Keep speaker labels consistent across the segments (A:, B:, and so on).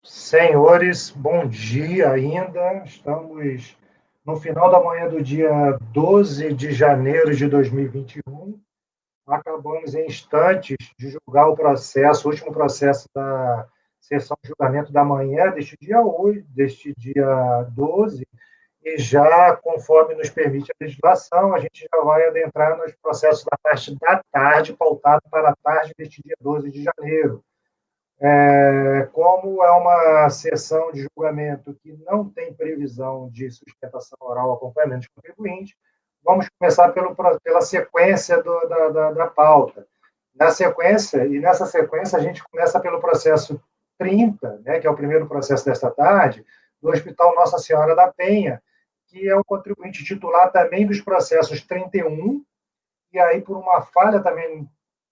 A: Senhores, bom dia ainda. Estamos no final da manhã do dia 12 de janeiro de 2021. Acabamos em instantes de julgar o processo, o último processo da sessão de julgamento da manhã deste dia 8, deste dia 12, e já, conforme nos permite a legislação, a gente já vai adentrar nos processos da parte da tarde, pautado para a tarde deste dia 12 de janeiro. Como é uma sessão de julgamento que não tem previsão de sustentação oral ao acompanhamento de contribuinte, vamos começar pela sequência da pauta. Nessa sequência, a gente começa pelo processo 30, né, que é o primeiro processo desta tarde, do Hospital Nossa Senhora da Penha, que é o contribuinte titular também dos processos 31, e aí, por uma falha também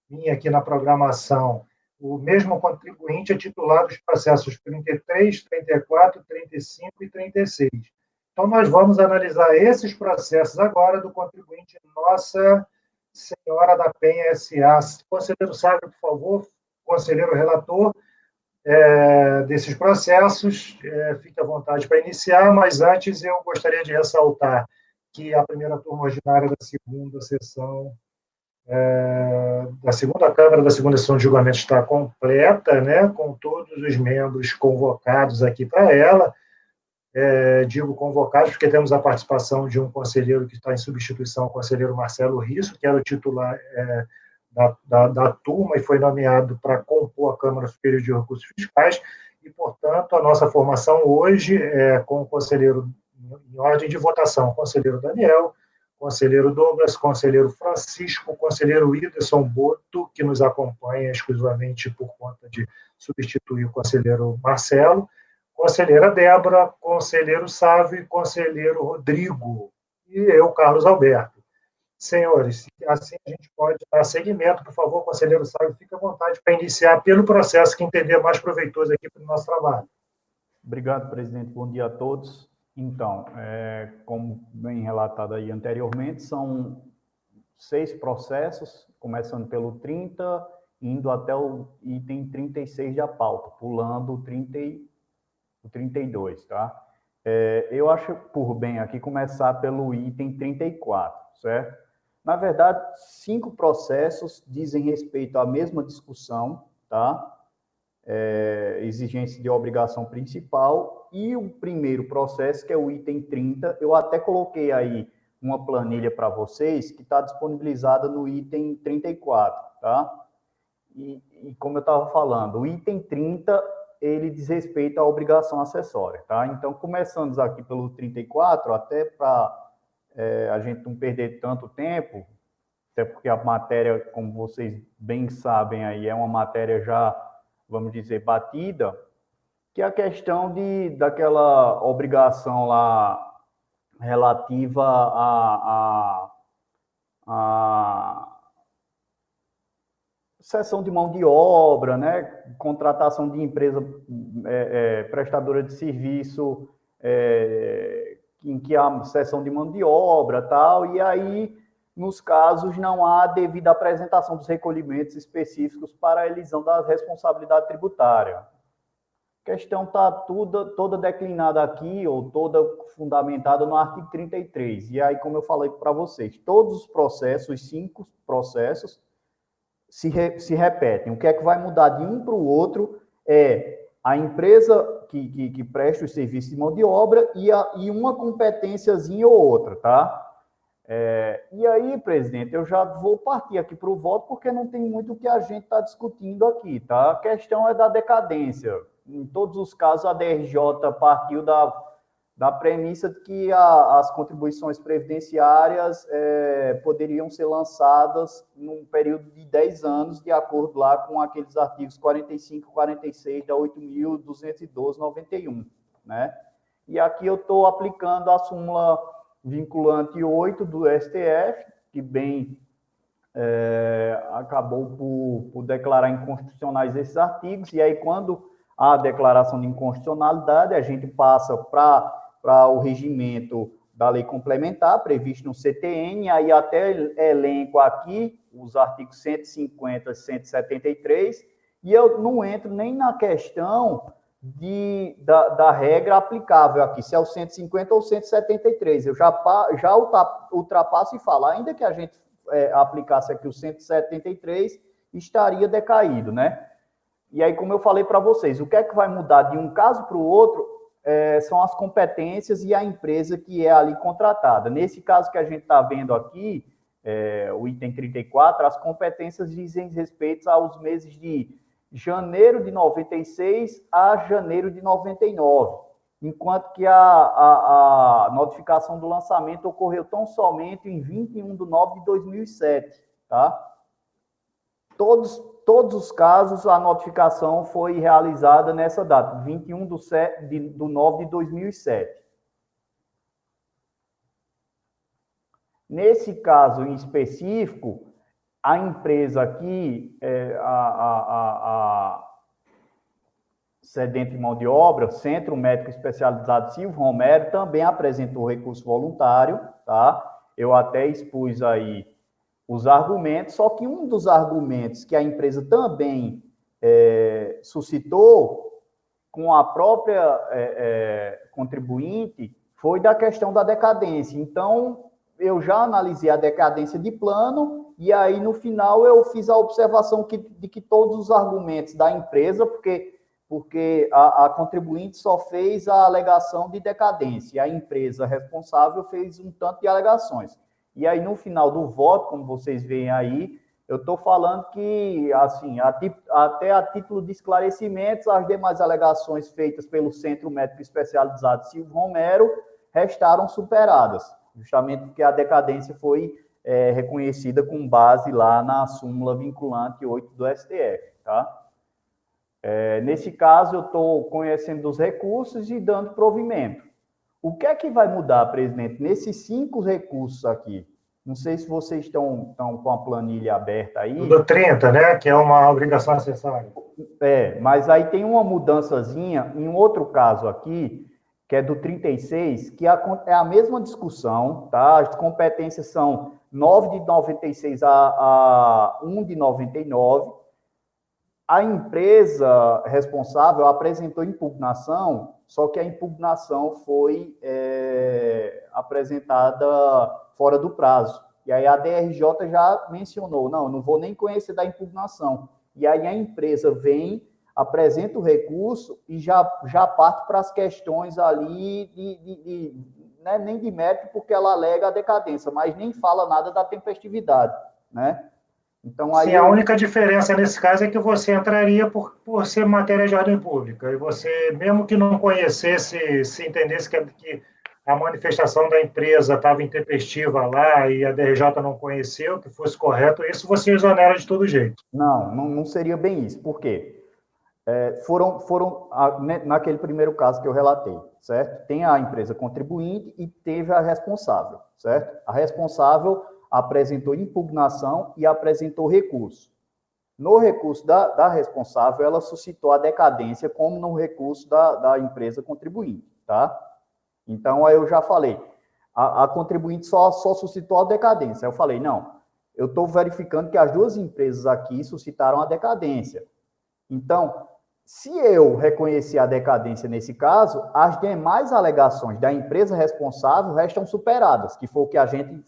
A: minha aqui na programação, o mesmo contribuinte é titular dos processos 33, 34, 35 e 36. Então, nós vamos analisar esses processos agora do contribuinte Nossa Senhora da Penha S.A. Conselheiro Sábio, por favor, conselheiro relator desses processos, fique à vontade para iniciar, mas antes eu gostaria de ressaltar que a primeira turma ordinária da segunda sessão da segunda Câmara da segunda sessão de julgamento está completa, né, com todos os membros convocados aqui para ela. Digo convocados porque temos a participação de um conselheiro que está em substituição, o conselheiro Marcelo Risso, que era o titular da turma e foi nomeado para compor a Câmara Superior de Recursos Fiscais, e, portanto, a nossa formação hoje é com o conselheiro, em ordem de votação, o conselheiro Daniel, conselheiro Douglas, conselheiro Francisco, conselheiro Whindersson Boto, que nos acompanha exclusivamente por conta de substituir o conselheiro Marcelo, conselheira Débora, conselheiro Sávio e conselheiro Rodrigo, e eu, Carlos Alberto. Senhores, assim a gente pode dar seguimento. Por favor, conselheiro Sávio, fique à vontade para iniciar pelo processo que entender mais proveitoso aqui para o nosso trabalho.
B: Obrigado, presidente. Bom dia a todos. Então, como bem relatado aí anteriormente, são 6 processos, começando pelo 30, indo até o item 36 da pauta, pulando o 30 e o 32, tá? Eu acho por bem aqui começar pelo item 34, certo? Na verdade, 5 processos dizem respeito à mesma discussão, tá? Exigência de obrigação principal, e o primeiro processo, que é o item 30, eu até coloquei aí uma planilha para vocês, que está disponibilizada no item 34, tá? E como eu estava falando, o item 30, ele diz respeito à obrigação acessória, tá? Então, começando aqui pelo 34, até para a gente não perder tanto tempo, até porque a matéria, como vocês bem sabem aí, é uma matéria já, vamos dizer, batida, que é a questão daquela obrigação lá relativa a cessão de mão de obra, né? Contratação de empresa prestadora de serviço em que há cessão de mão de obra, tal, e aí, nos casos, não há devida apresentação dos recolhimentos específicos para a elisão da responsabilidade tributária. A questão está toda declinada aqui, ou toda fundamentada no artigo 33. E aí, como eu falei para vocês, todos os processos, os 5 processos, se repetem. O que é que vai mudar de um para o outro é a empresa que presta os serviços de mão de obra e uma competênciazinha ou outra, tá? E aí, presidente, eu já vou partir aqui para o voto, porque não tem muito o que a gente está discutindo aqui, tá? A questão é da decadência. Em todos os casos, a DRJ partiu da premissa de que as contribuições previdenciárias poderiam ser lançadas num período de 10 anos, de acordo lá com aqueles artigos 45 e 46 da 8.212/91, né? E aqui eu estou aplicando a súmula vinculante 8 do STF, que bem acabou por declarar inconstitucionais esses artigos, e aí quando há declaração de inconstitucionalidade, a gente passa para o regimento da lei complementar, previsto no CTN, aí até elenco aqui os artigos 150 e 173, e eu não entro nem na questão da regra aplicável aqui, se é o 150 ou 173. Eu já ultrapasso e falo, ainda que a gente aplicasse aqui o 173, estaria decaído, né? E aí, como eu falei para vocês, o que é que vai mudar de um caso para o outro são as competências e a empresa que é ali contratada. Nesse caso que a gente está vendo aqui, o item 34, as competências dizem respeito aos meses de janeiro de 96 a janeiro de 99, enquanto que a notificação do lançamento ocorreu tão somente em 21 de 9 de 2007, tá? Todos os casos, a notificação foi realizada nessa data, 21 de 9 de 2007. Nesse caso em específico, a empresa aqui, a cedente de mão de obra, Centro Médico Especializado Silvio Romero, também apresentou recurso voluntário, tá? Eu até expus aí os argumentos, só que um dos argumentos que a empresa também suscitou com a própria contribuinte foi da questão da decadência. Então, eu já analisei a decadência de plano e aí, no final, eu fiz a observação de que todos os argumentos da empresa, porque a contribuinte só fez a alegação de decadência, e a empresa responsável fez um tanto de alegações. E aí, no final do voto, como vocês veem aí, eu estou falando que, assim, até a título de esclarecimentos, as demais alegações feitas pelo Centro Médico Especializado Silvio Romero restaram superadas, justamente porque a decadência foi reconhecida com base lá na súmula vinculante 8 do STF, tá? Nesse caso, eu estou conhecendo os recursos e dando provimento. O que é que vai mudar, presidente, nesses 5 recursos aqui? Não sei se vocês estão com a planilha aberta aí.
A: Do 30, né? Que é uma obrigação acessória.
B: Mas aí tem uma mudançazinha em um outro caso aqui, que é do 36, que é a mesma discussão, tá? As competências são 9 de 96 a 1 de 99. A empresa responsável apresentou impugnação, só que a impugnação foi apresentada fora do prazo. E aí a DRJ já mencionou, não vou nem conhecer da impugnação. E aí a empresa vem, apresenta o recurso e já parte para as questões ali, né, nem de mérito, porque ela alega a decadência, mas nem fala nada da tempestividade, né?
A: Então, aí, sim, a única diferença nesse caso é que você entraria por ser matéria de ordem pública. E você, mesmo que não conhecesse, se entendesse que a manifestação da empresa estava intempestiva lá e a DRJ não conheceu, que fosse correto, isso você exonera de todo jeito.
B: Não seria bem isso. Por quê? Naquele primeiro caso que eu relatei, certo? Tem a empresa contribuinte e teve a responsável, certo? A responsável apresentou impugnação e apresentou recurso. No recurso da responsável, ela suscitou a decadência, como no recurso da empresa contribuinte, tá? Então, aí eu já falei, a contribuinte só suscitou a decadência. Eu falei, não, eu estou verificando que as duas empresas aqui suscitaram a decadência. Então, se eu reconhecer a decadência nesse caso, as demais alegações da empresa responsável restam superadas, que foi o que a gente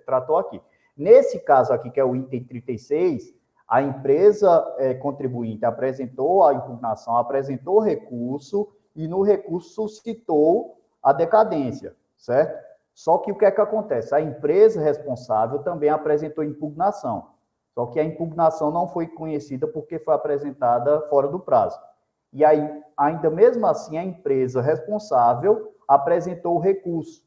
B: tratou aqui. Nesse caso aqui, que é o item 36, a empresa contribuinte apresentou a impugnação, apresentou o recurso e no recurso suscitou a decadência, certo? Só que o que é que acontece? A empresa responsável também apresentou impugnação, só que a impugnação não foi conhecida porque foi apresentada fora do prazo. E aí, ainda mesmo assim, a empresa responsável apresentou o recurso,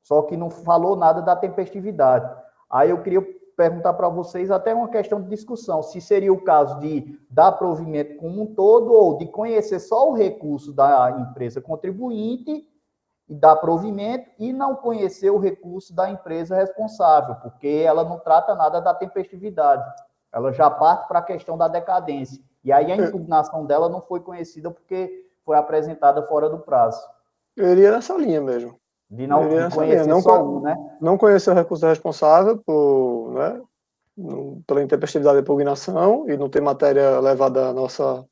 B: só que não falou nada da tempestividade. Aí eu queria perguntar para vocês até uma questão de discussão, se seria o caso de dar provimento como um todo ou de conhecer só o recurso da empresa contribuinte e dar provimento e não conhecer o recurso da empresa responsável, porque ela não trata nada da tempestividade. Ela já parte para a questão da decadência. E aí a impugnação dela não foi conhecida porque foi apresentada fora do prazo.
C: Eu iria nessa linha mesmo.
B: De conhecer não, só um, né?
C: Não conhecer o recurso responsável pela intempestividade da impugnação e não ter matéria levada à nossa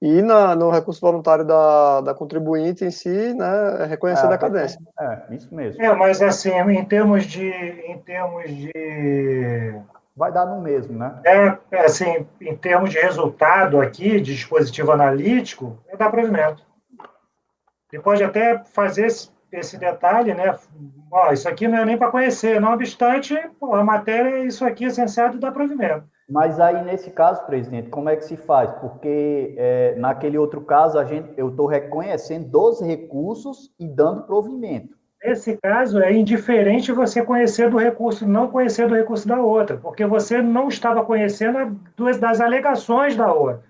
C: E no recurso voluntário da contribuinte em si, né, é reconhecer a decadência.
B: Isso mesmo.
A: Mas assim, em termos de
B: Vai dar no mesmo, né?
A: assim, em termos de resultado aqui, de dispositivo analítico, dá provimento. Você pode até fazer esse detalhe, né? Ó, isso aqui não é nem para conhecer, não obstante, pô, a matéria é isso aqui, essenciado, dá provimento.
B: Mas aí, nesse caso, presidente, como é que se faz? Porque naquele outro caso, eu estou reconhecendo 12 recursos e dando provimento.
A: Nesse caso, é indiferente você conhecer do recurso, não conhecer do recurso da outra, porque você não estava conhecendo duas das alegações da outra.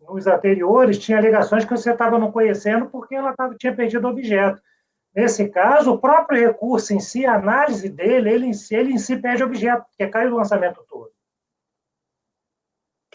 A: Nos anteriores, tinha alegações que você estava não conhecendo porque ela tinha perdido o objeto. Nesse caso, o próprio recurso em si, a análise dele, ele em si perde objeto, porque cai o lançamento todo.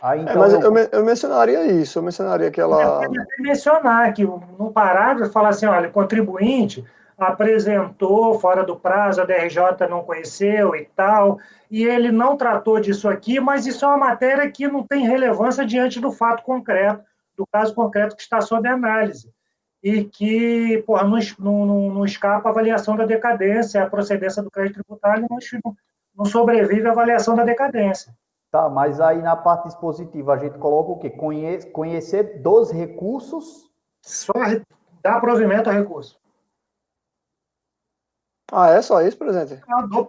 B: Aí, então,
C: Mas eu mencionaria isso, eu mencionaria que ela...
A: Pode até mencionar que no parágrafo fala assim, olha, o contribuinte apresentou fora do prazo, a DRJ não conheceu e tal, e ele não tratou disso aqui, mas isso é uma matéria que não tem relevância diante do fato concreto, do caso concreto que está sob análise, e que porra, não escapa a avaliação da decadência, a procedência do crédito tributário não sobrevive à avaliação da decadência.
B: Tá, mas aí na parte dispositiva a gente coloca o quê? Conhecer dos recursos.
A: Só dá provimento ao recurso.
C: Ah, é só isso, presidente?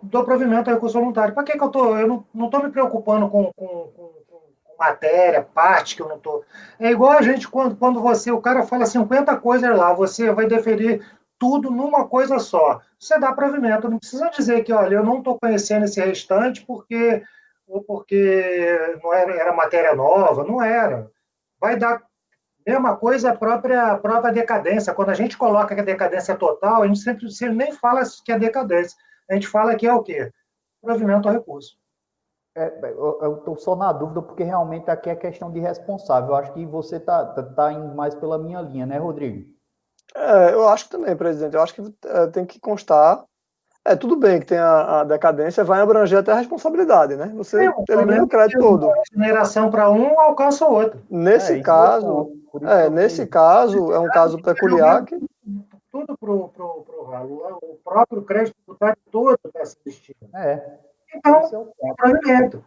A: Dou provimento ao recurso voluntário. Para que eu tô? Eu não estou me preocupando com matéria, parte que eu não estou. É igual a gente quando o cara fala 50 coisas lá, você vai deferir tudo numa coisa só. Você dá provimento, não precisa dizer que, olha, eu não estou conhecendo esse restante porque não era matéria nova, não era. Vai dar. Mesma coisa a própria decadência. Quando a gente coloca que a decadência é total, a gente sempre nem fala que é decadência. A gente fala que é o quê? Provimento ao recurso.
B: Eu estou só na dúvida, porque realmente aqui é questão de responsável. Eu acho que você tá indo mais pela minha linha, né, Rodrigo?
C: Eu acho que também, presidente. Eu acho que tem que constar. Tudo bem que tem a decadência, vai abranger até a responsabilidade, né? Você
A: O
C: elimina
A: problema
C: o
A: é que
C: crédito todo.
A: a exoneração para um alcança o outro.
C: Nesse
B: Esse é o
C: caso,
B: ponto. Por isso que eu fiquei.
C: é um caso peculiar que...
A: Tudo para o ralo. O próprio crédito tributário todo está se vestindo.
B: Esse
A: Então,
B: é o ponto.
A: provimento.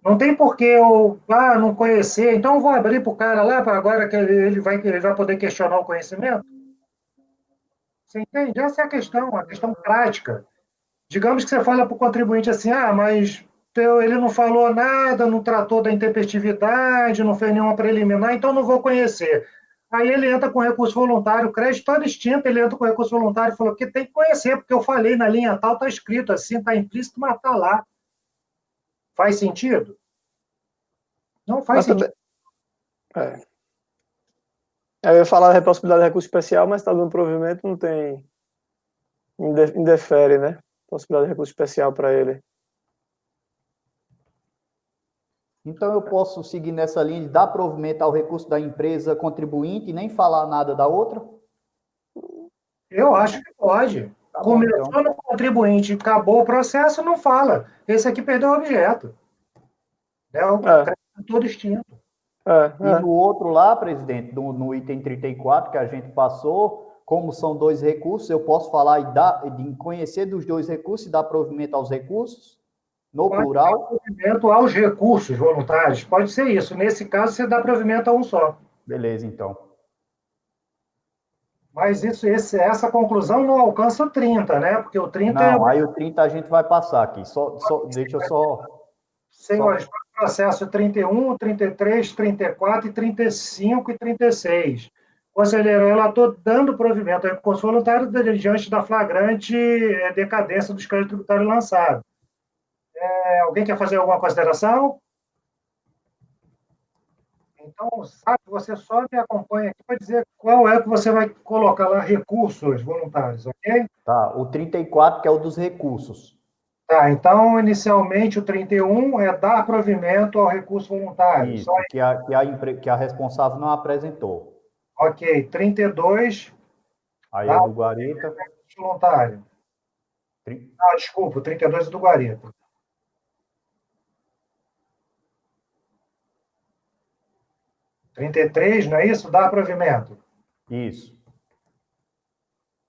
A: Não tem por que eu não conhecer. Então, eu vou abrir para o cara lá, para agora que ele vai poder questionar o conhecimento. Você entende? Essa é a questão prática. Digamos que você fala para o contribuinte assim, mas ele não falou nada, não tratou da intempestividade, não fez nenhuma preliminar, então não vou conhecer. Aí ele entra com recurso voluntário, o crédito todo extinto, ele entra com recurso voluntário e falou que tem que conhecer, porque eu falei na linha tal, está escrito assim, está implícito, mas está lá. Faz sentido? Não faz
C: Mas
A: sentido.
C: também... É. Eu ia falar da possibilidade de recurso especial, mas está dando provimento, não tem... Indefere, né? Possibilidade de recurso especial para ele.
B: Então eu posso seguir nessa linha de dar provimento ao recurso da empresa contribuinte e nem falar nada da outra?
A: Eu acho que pode.
B: Tá bom, então.
A: Começou no contribuinte, acabou o processo, não fala. Esse aqui perdeu o objeto. Né? O
C: É,
A: crédito todo extinto.
B: E no
C: é.
B: outro lá, presidente, no item 34 que a gente passou, como são dois recursos, eu posso falar de conhecer dos dois recursos e dar provimento aos recursos, no
A: Pode dar
B: plural.
A: provimento aos recursos voluntários, pode ser isso. Nesse caso, você dá provimento a um só.
B: Beleza, então.
A: Mas essa conclusão não alcança o 30, né? Porque o 30 é.
B: Não, aí o 30 a gente vai passar aqui. Deixa eu
A: Senhores, processo 31, 33, 34, 35 e 36. Conselheiro, eu estou dando provimento ao recurso voluntário diante da flagrante decadência dos créditos tributários lançados. Alguém quer fazer alguma consideração? Então, sabe, você só me acompanha aqui para dizer qual é que você vai colocar lá recursos voluntários, ok?
B: Tá, o 34 que é o dos recursos.
A: Tá, então, inicialmente, o 31 é dar provimento ao recurso voluntário. Só
B: Isso, que a responsável não apresentou.
A: ok. 32,
B: Aí
A: dá
B: é do Guarita.
A: voluntário. Desculpa, o 32 é do Guarita. 33, não é isso? Dar provimento.
B: Isso,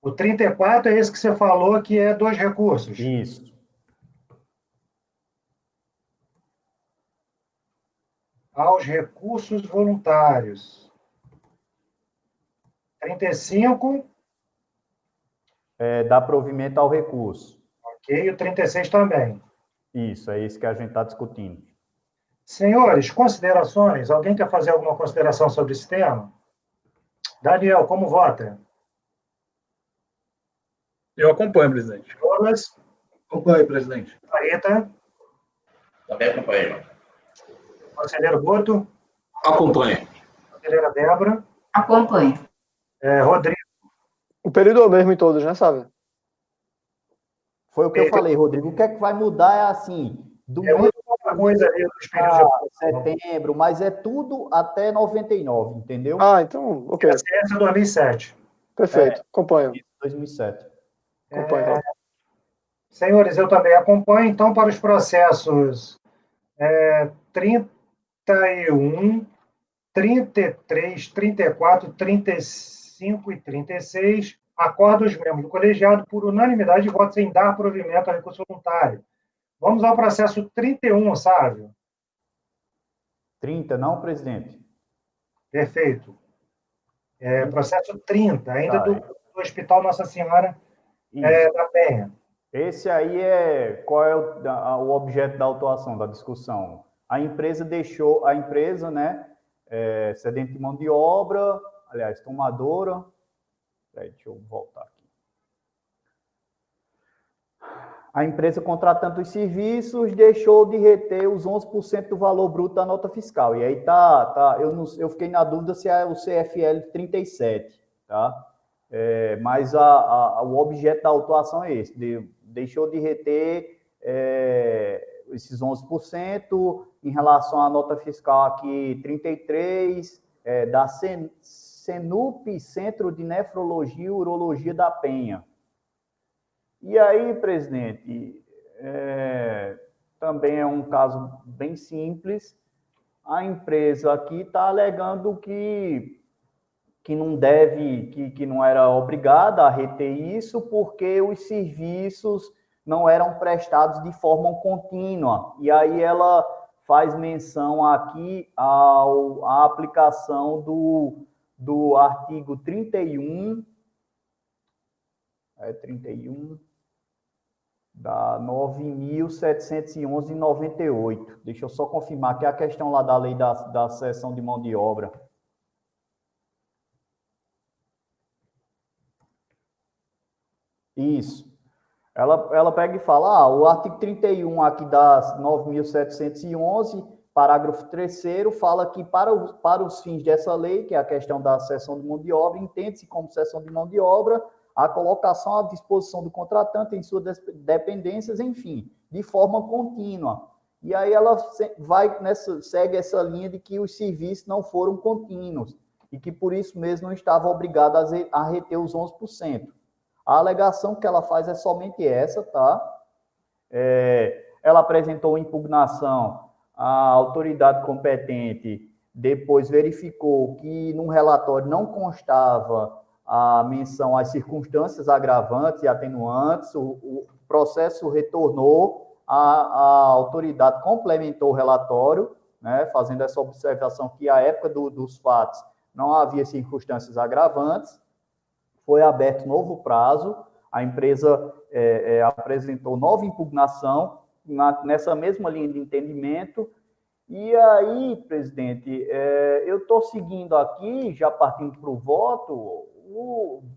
A: O 34 é esse que você falou que é 2 recursos.
B: isso.
A: Aos recursos voluntários. 35,
B: Dá provimento ao recurso.
A: ok. O 36 também.
B: Isso, é isso que a gente está discutindo.
A: Senhores, considerações? Alguém quer fazer alguma consideração sobre esse tema? Daniel, como vota?
D: Eu acompanho, presidente.
A: Douglas?
D: Acompanho, presidente.
A: Marita?
E: Também acompanho.
A: Conselheiro Boto?
E: Acompanho.
A: Conselheira Débora?
F: Acompanho.
A: Rodrigo?
C: O período é o mesmo em todos, né, sabe?
B: Foi o que eu falei, Rodrigo. O que é que vai mudar é assim, do mês
A: muita pouca coisa ali nos períodos de aprovação.
B: setembro, mas é tudo até 99, entendeu?
C: Ah, então, ok.
A: A ciência 2007.
C: Perfeito. Acompanho.
B: 2007.
C: Acompanho.
A: Senhores, eu também acompanho, então, para os processos 31, 33, 34, 35 e 36, acordo os membros do colegiado por unanimidade de votos em dar provimento ao recurso voluntário. Vamos ao processo 31, Sávio.
B: 30, não, presidente?
A: Perfeito. Processo 30, ainda
B: Tá,
A: do Hospital Nossa Senhora
B: Isso.
A: da Penha.
B: Esse aí qual é o objeto da autuação, da discussão? A empresa, né, cedente de mão de obra, aliás, tomadora. Deixa eu voltar aqui. A empresa contratando os serviços deixou de reter os 11% do valor bruto da nota fiscal. E aí eu fiquei na dúvida se é o CFL 37, tá? Mas o objeto da autuação é esse, deixou de reter esses 11% em relação à nota fiscal aqui 33, da Senup, Centro de Nefrologia e Urologia da Penha. E aí, presidente, também é um caso bem simples. A empresa aqui está alegando que não deve, que não era obrigada a reter isso, porque os serviços não eram prestados de forma contínua. E aí ela faz menção aqui à aplicação do artigo 31, 31, da 9.711/98. Deixa eu só confirmar que é a questão lá da lei da cessão de mão de obra. Isso. Ela pega e fala, o artigo 31 aqui das 9.711, parágrafo 3º, fala que para os fins dessa lei, que é a questão da cessão de mão de obra, entende-se como cessão de mão de obra a colocação à disposição do contratante em suas dependências, enfim, de forma contínua. E aí ela segue essa linha de que os serviços não foram contínuos e que por isso mesmo não estava obrigada a reter os 11%. A alegação que ela faz é somente essa, tá? Ela apresentou impugnação à autoridade competente, depois verificou que no relatório não constava a menção às circunstâncias agravantes e atenuantes, o processo retornou, a autoridade complementou o relatório, né, fazendo essa observação que à época dos fatos não havia circunstâncias agravantes, foi aberto novo prazo, a empresa apresentou nova impugnação nessa mesma linha de entendimento. E aí, presidente, eu estou seguindo aqui, já partindo para o voto,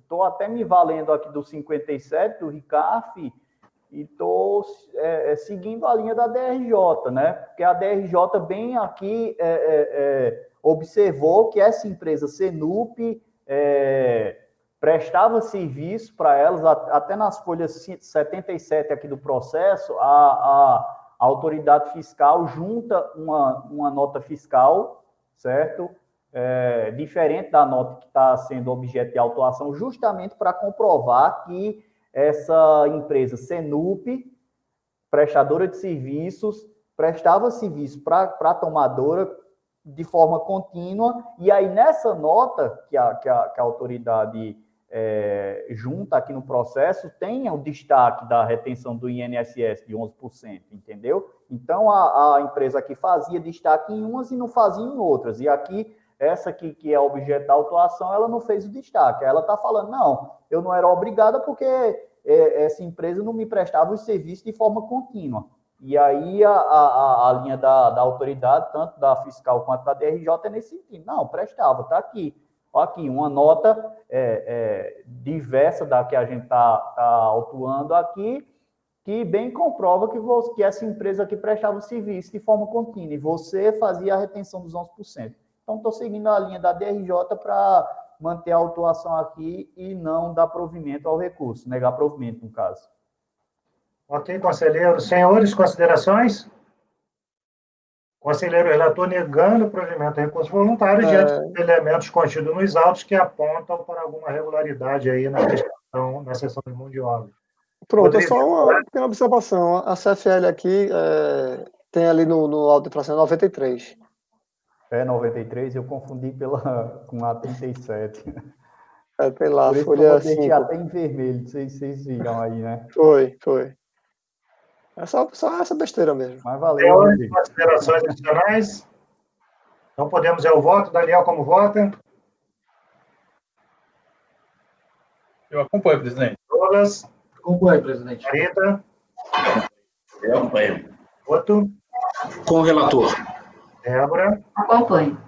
B: estou até me valendo aqui do 57, do RICAF, e estou seguindo a linha da DRJ, né? Porque a DRJ bem aqui observou que essa empresa Senup prestava serviço para elas, até nas folhas 77 aqui do processo, a autoridade fiscal junta uma nota fiscal, certo? Diferente da nota que está sendo objeto de autuação, justamente para comprovar que essa empresa Senup, prestadora de serviços, prestava serviço para a tomadora de forma contínua, e aí nessa nota que a autoridade junta aqui no processo, tem o destaque da retenção do INSS de 11%, entendeu? Então, a empresa aqui fazia destaque em umas e não fazia em outras, e aqui, essa aqui, que é objeto da autuação, ela não fez o destaque, ela está falando, não, eu não era obrigada porque essa empresa não me prestava os serviços de forma contínua. E aí a linha da autoridade, tanto da fiscal quanto da DRJ, é nesse sentido. Não, prestava, está aqui. Aqui, uma nota diversa da que a gente está autuando aqui, que bem comprova que essa empresa aqui prestava o serviço de forma contínua e você fazia a retenção dos 11%. Então, estou seguindo a linha da DRJ para manter a autuação aqui e não dar provimento ao recurso, negar provimento, no caso.
A: Ok, conselheiro. Senhores, considerações? Conselheiro relator negando o provimento a recurso voluntário diante de elementos contidos nos autos que apontam para alguma regularidade aí na sessão de mão de obra.
C: Pronto, é só uma pequena observação. A CFL aqui tem ali no auto de infração 93.
B: 93, eu confundi com a 37.
C: Tem lá,
B: Por isso
C: folha
B: que eu deixei
C: 5.
B: até em vermelho, não sei se vocês viram aí, né?
C: Foi. É só essa besteira mesmo.
B: Mas valeu,
A: Senhores,
B: Rodrigo.
A: considerações adicionais? Não podemos ir ao voto. Daniel, como vota?
D: Eu acompanho, presidente.
A: Douglas?
D: Acompanho, presidente.
A: Marita?
E: Eu acompanho.
A: Voto?
E: Com o relator.
A: Débora?
F: Acompanho.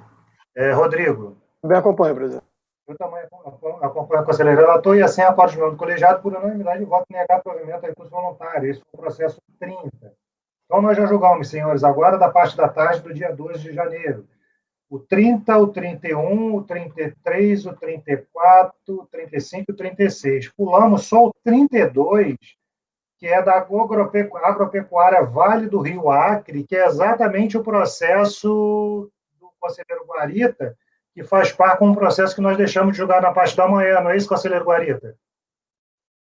A: Rodrigo?
C: Também acompanho, presidente.
A: Eu também acompanho o conselheiro relator e assim acordo de do colegiado por unanimidade voto negar provimento a recurso voluntário. Esse foi o processo 30. Então, nós já julgamos, senhores, agora da parte da tarde do dia 2 de janeiro. O 30, o 31, o 33, o 34, o 35 e o 36. Pulamos só o 32, que é da Agropecuária Vale do Rio Acre, que é exatamente o processo do conselheiro Guarita, que faz parte com um processo que nós deixamos de julgar na parte da manhã, não é isso, conselheiro Guarita?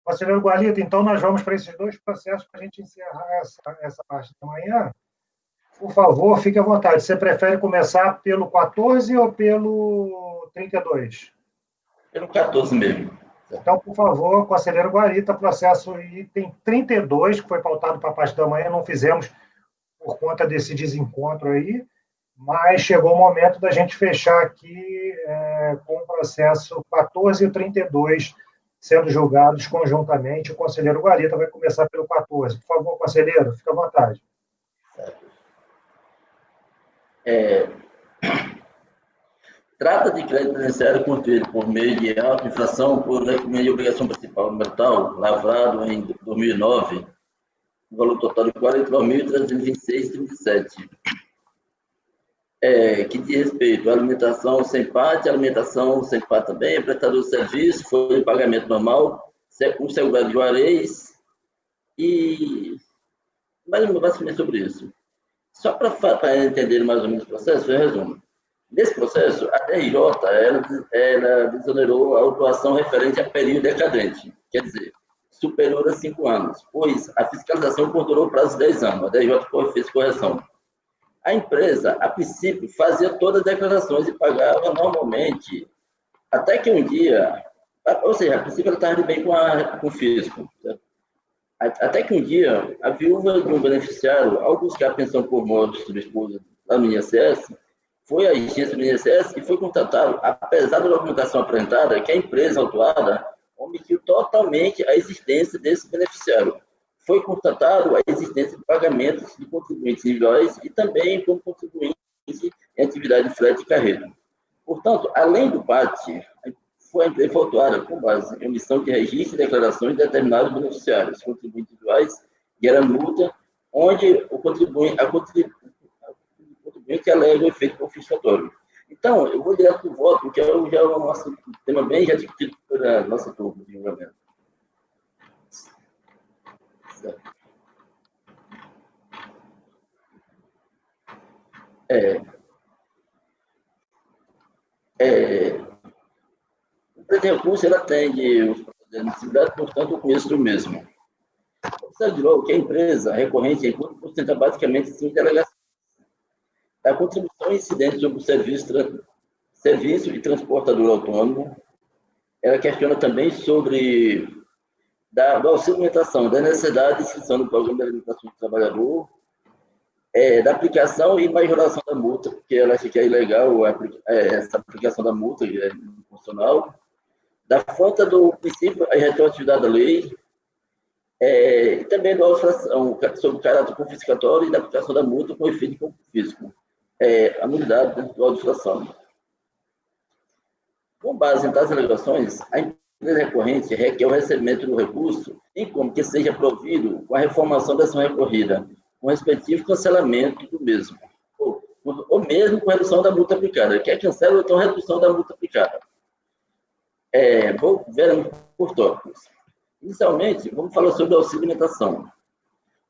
A: Conselheiro Guarita, então nós vamos para esses dois processos para a gente encerrar essa parte da manhã. Por favor, fique à vontade. Você prefere começar pelo 14 ou pelo 32?
E: Pelo 14 mesmo.
A: Então, por favor, conselheiro Guarita, processo item 32, que foi pautado para a parte da manhã, não fizemos por conta desse desencontro aí, mas chegou o momento da gente fechar aqui com o processo 14 e o 32 sendo julgados conjuntamente. O conselheiro Guarita vai começar pelo 14. Por favor, conselheiro, fique à vontade.
E: Trata de crédito beneficiário concedido por meio de auto-infração por meio de obrigação principal metal, lavrado em 2009, no valor total de R$ 49.326,37. Que diz respeito à alimentação sem parte, alimentação sem parte também, prestador de serviço, foi em pagamento normal, um segurado de Juarez, e mais basicamente sobre isso. Só para entender mais ou menos o processo, eu resumo. Nesse processo, a DRJ ela desonerou a autuação referente a período decadente, quer dizer, superior a 5 anos, pois a fiscalização contornou o prazo de 10 anos, a DRJ fez correção. A empresa, a princípio, fazia todas as declarações e pagava normalmente, até que um dia, ou seja, a princípio ela estava bem com o fisco, certo? Até que um dia, a viúva de um beneficiário, ao buscar a pensão por morte do esposo lá no INSS, foi à agência do INSS e foi constatado, apesar da documentação apresentada, que a empresa autuada omitiu totalmente a existência desse beneficiário. Foi constatado a existência de pagamentos de contribuintes individuais e também como contribuinte em atividade de frete e carreira. Portanto, além do PAT, foi a empresa autuada com base em omissão de registro e declarações de determinados beneficiários, contribuintes individuais, e era multa, onde o contribuinte alega o efeito confiscatório. Então, eu vou direto para o voto, porque já é um tema bem já discutido pela nossa turma de julgamento. O presidente recurso ele atende os processos de necessidade, portanto, eu conheço do mesmo. Observe de novo que a empresa recorrente sustenta basicamente 5 delegações. da contribuição incidente sobre o serviço e transportador autônomo. Ela questiona também sobre do auxílio alimentação, da necessidade de inscrição no programa de alimentação do trabalhador, da aplicação e majoração da multa, porque ela acha que é ilegal essa aplicação da multa, que é inconstitucional, da falta do princípio da retroatividade da lei, e também da alteração sobre o caráter confiscatório e da aplicação da multa com efeito de confisco, a nulidade da legislação. Com base em tais alegações, a empresa recorrente requer o recebimento do recurso, em como que seja provido com a reformação da ação recorrida, com o respectivo cancelamento do mesmo, ou mesmo com redução da multa aplicada. Quer cancela ou então redução da multa aplicada. Vou ver por tópicos. Inicialmente, vamos falar sobre o auxílio alimentação.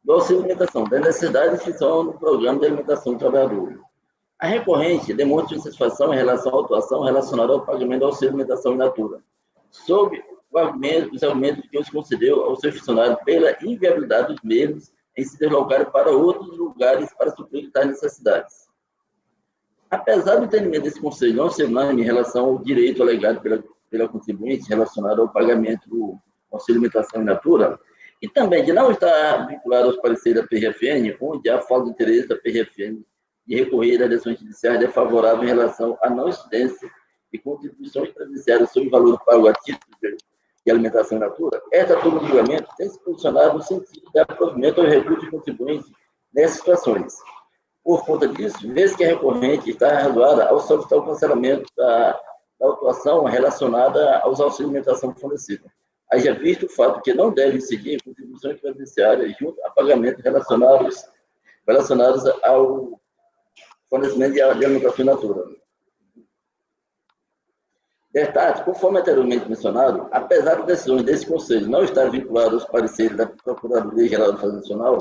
E: Do auxílio alimentação, da necessidade de inscrição no programa de alimentação do trabalhador. A recorrente demonstra insatisfação em relação à atuação relacionada ao pagamento do auxílio alimentação in natura, sob os argumentos que os concedeu aos seus funcionários pela inviabilidade dos mesmos em se deslocarem para outros lugares para suprir tais necessidades. Apesar do entendimento desse conselho não ser unânime em relação ao direito alegado pela contribuinte relacionado ao pagamento do auxílio alimentação in natura, e também de não estar vinculado aos pareceres da PRFN, onde há falta de interesse da PRFN de recorrer às decisões judiciais desfavoráveis em relação à não incidência de contribuições previdenciárias sobre o valor pago a título de alimentação in natura, esta turma de julgamento tem se posicionado no sentido de aprovimento aos recursos de contribuinte nessas situações. Por conta disso, vez que a recorrente está razoada ao solicitar o cancelamento da autuação relacionada aos auxílios de alimentação fornecidos. Haja visto o fato que não deve incidir contribuições previdenciárias junto a pagamentos relacionados ao fornecimento de alimentação in natura. Detalhe, conforme anteriormente mencionado, apesar das decisões desse Conselho não estar vinculadas aos pareceres da Procuradoria-Geral do Fazenda Nacional,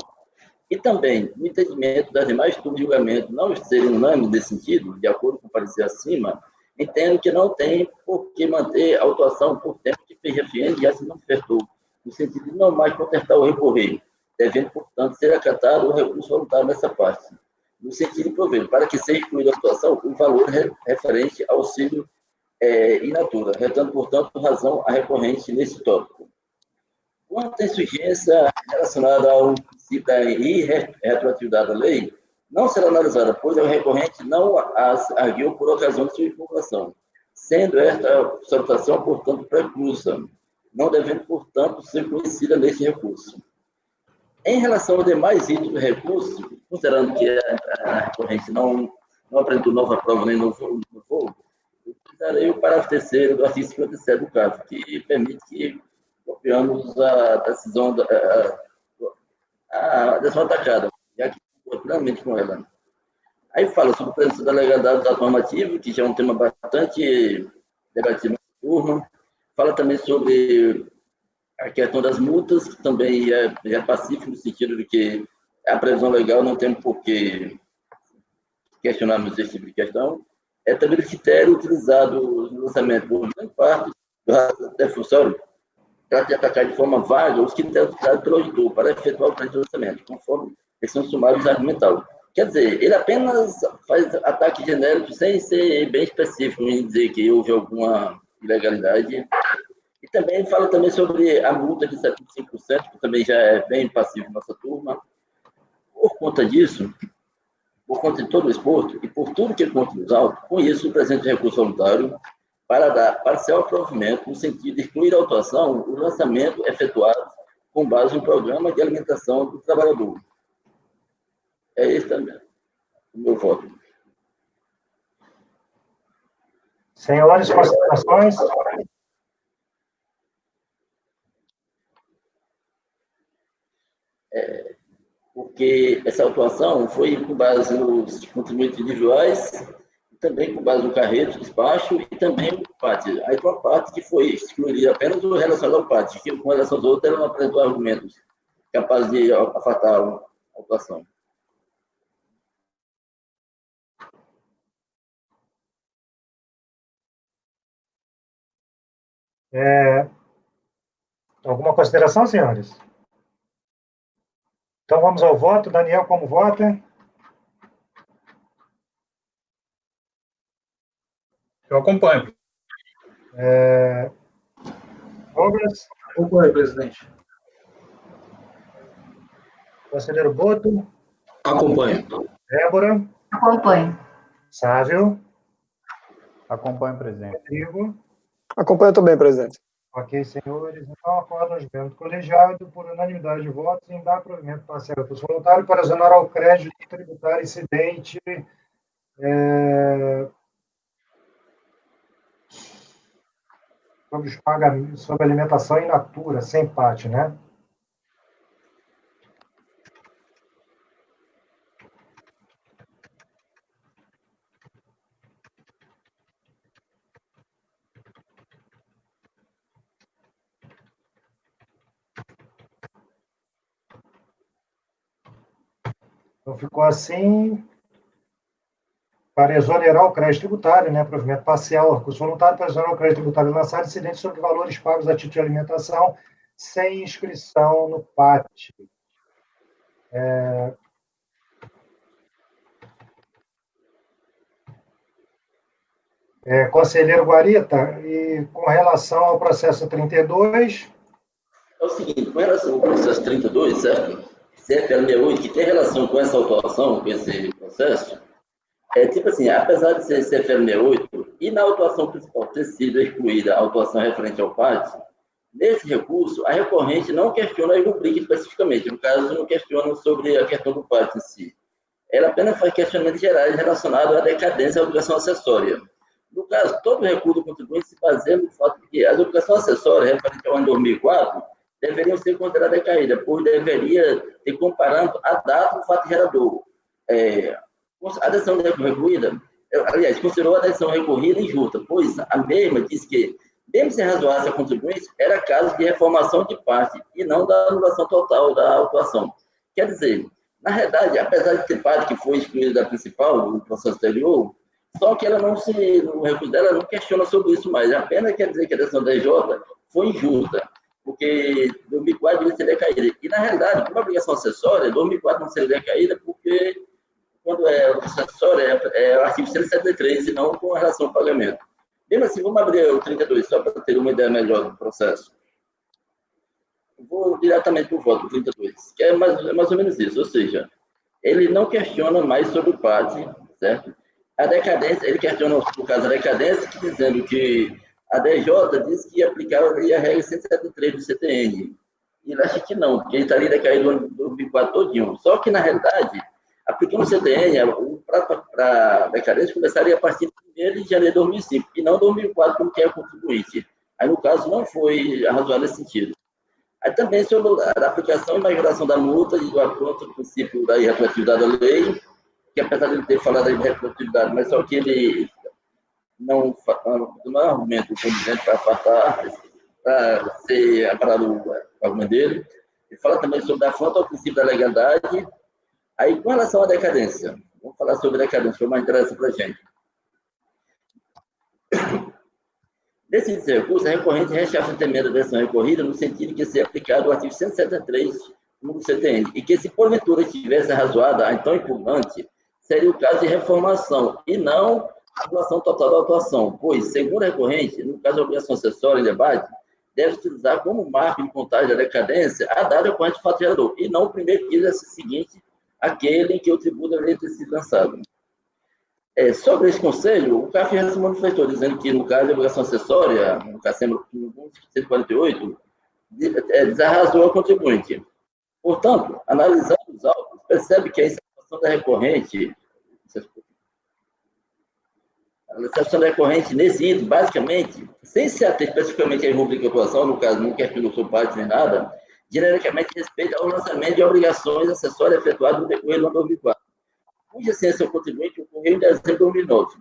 E: e também o entendimento das demais turmas de julgamento não serem unânimes nesse sentido, de acordo com o parecer acima, entendo que não tem por que manter a autuação por tempo que PRFN já se manifestou, no sentido de não mais contestar ou recorrer, devendo, portanto, ser acatado o recurso voluntário nessa parte, no sentido de prover, para que seja incluída a situação, o valor referente ao auxílio in natura, retando, portanto, razão à recorrente nesse tópico. Quanto à insurgência relacionada ao princípio da irretroatividade da lei, não será analisada, pois a recorrente não as arguiu por ocasião de sua impugnação, sendo esta solicitação, portanto, preclusa, não devendo, portanto, ser conhecida neste recurso. Em relação aos demais itens do recurso, considerando que a recorrente não apresentou nova prova nem novo, utilizarei o parágrafo 3º do artigo 57 do CAF, que permite que copiamos a decisão atacada, já que foi plenamente com ela. Aí fala sobre a presença da legalidade dos atos normativos, que já é um tema bastante debatido na turma. Fala também sobre a questão das multas, que também é pacífico, no sentido de que a previsão legal não tem por que questionarmos esse tipo de questão. É também o critério utilizado no lançamento por grande parte do defensório para atacar de forma vaga os critérios utilizados pelo auditor para efetuar o plano de lançamento, conforme eles são sumários argumental. Quer dizer, ele apenas faz ataque genérico sem ser bem específico em dizer que houve alguma ilegalidade. E também fala também sobre a multa de 75%, que também já é bem passivo nossa turma. Por conta disso, por conta de todo o exposto e por tudo que ele conta nos autos, conheço o presente recurso voluntário para dar parcial provimento no sentido de excluir a autuação o lançamento efetuado com base no programa de alimentação do trabalhador. É esse também o meu voto.
A: Senhores, considerações?
E: Porque essa autuação foi com base nos contribuintes individuais, também com base no carreto, despacho e também no PAT. Aí tem uma parte que foi excluída apenas o relacionado ao PAT, que com relação aos outros ela não apresentou argumentos capazes de afastar a autuação.
A: Alguma consideração, senhores? Então vamos ao voto. Daniel, como vota?
D: Eu acompanho.
A: Douglas,
D: Acompanho, presidente.
A: conselheiro Boto,
E: Acompanho.
A: Débora,
F: Acompanho.
A: Sávio,
B: Acompanho, presidente.
A: Rodrigo.
C: Acompanho também, presidente.
A: Ok, senhores. Então, acordam os membros do colegiado por unanimidade de votos em dar provimento parcial ao recurso voluntário para exonerar o crédito tributário incidente sobre os pagamentos, sobre alimentação in natura, sem PAT, né? Então, ficou assim, para exonerar o crédito tributário, né, provimento parcial ao recurso voluntário, para exonerar o crédito tributário lançado incidente sobre valores pagos a título de alimentação sem inscrição no PAT. Conselheiro Guarita, e com relação ao processo 32...
E: É o seguinte, com relação ao processo 32, certo? CFL68, que tem relação com essa autuação, com esse processo, tipo assim, apesar de ser CFL68 e na autuação principal ter sido excluída a autuação referente ao PAT, nesse recurso, a recorrente não questiona a rubrica especificamente, no caso, não questiona sobre a questão do PAT em si. Ela apenas faz questionamentos gerais relacionados à decadência e à obrigação acessória. No caso, todo recurso do contribuinte se baseia no fato de que as obrigações acessórias referentes ao ano 2004 deveriam ser consideradas decaídas, pois deveria ter comparando a data do fato gerador. A decisão recorrida, aliás, considerou a decisão recorrida injusta, pois a mesma diz que, mesmo sem razoável a contribuinte, era caso de reformação de parte e não da anulação total da autuação. Quer dizer, na realidade, apesar de ter parte que foi excluída da principal, do processo anterior, só que ela no recurso dela não questiona sobre isso mais, apenas quer dizer que a decisão da EJ foi injusta, porque 2004 deveria ser decaída. E, na realidade, como obrigação acessória, 2004 não seria decaída, porque quando é obrigação acessória, é o artigo 173, e não com relação ao pagamento. Mesmo assim, vamos abrir o 32, só para ter uma ideia melhor do processo. Vou diretamente para o voto, 32, que é mais ou menos isso, ou seja, ele não questiona mais sobre o PAT, certo? A decadência, ele questiona, no caso, a decadência, dizendo que a DJ disse que ia aplicar a regra 173 do CTN. E ele acha que não, porque ele estaria decaído no ano 2004 todinho. Só que, na realidade, aplicando o CTN, o prazo para a decadência começaria a partir de 1º de janeiro de 2005, e não 2004, como que é o contribuinte. Aí, no caso, não foi razoável nesse sentido. Aí também sobre a aplicação e majoração da multa e do apronto do princípio da irretroatividade da lei, que apesar de ele ter falado da irretroatividade, mas só que ele não é argumento condizente para afastar, para ser amparado o argumento dele. Ele fala também sobre a afronta ao princípio da legalidade. Aí, com relação à decadência, vamos falar sobre a decadência, foi mais interessante para a gente. Nesse recurso, a recorrente rechaça o entendimento da decisão recorrida no sentido de que ser aplicado o artigo 173 do CTN, e que, se porventura estivesse razoada a então impugnante, seria o caso de reformação, e não anulação total da autuação, pois, segundo a recorrente, no caso da obrigação acessória em debate, deve utilizar como marco de contagem da decadência a data ocorrente do fato gerador, e não o primeiro dia seguinte àquele em que o tributo deveria ter sido lançado. Sobre esse conselho, o CAF já se manifestou, dizendo que, no caso de obrigação acessória, no caso 148, desarrasou o contribuinte. Portanto, analisando os autos, percebe que a insatisfação da recorrente, nesse item, basicamente, sem se ater especificamente à rubrica de atuação, no caso, não questionou sobre parte nem nada, genericamente respeita ao lançamento de obrigações acessórias efetuadas no decorrer do ano 2004. Cuja ciência ao contribuinte ocorreu em dezembro de 2009.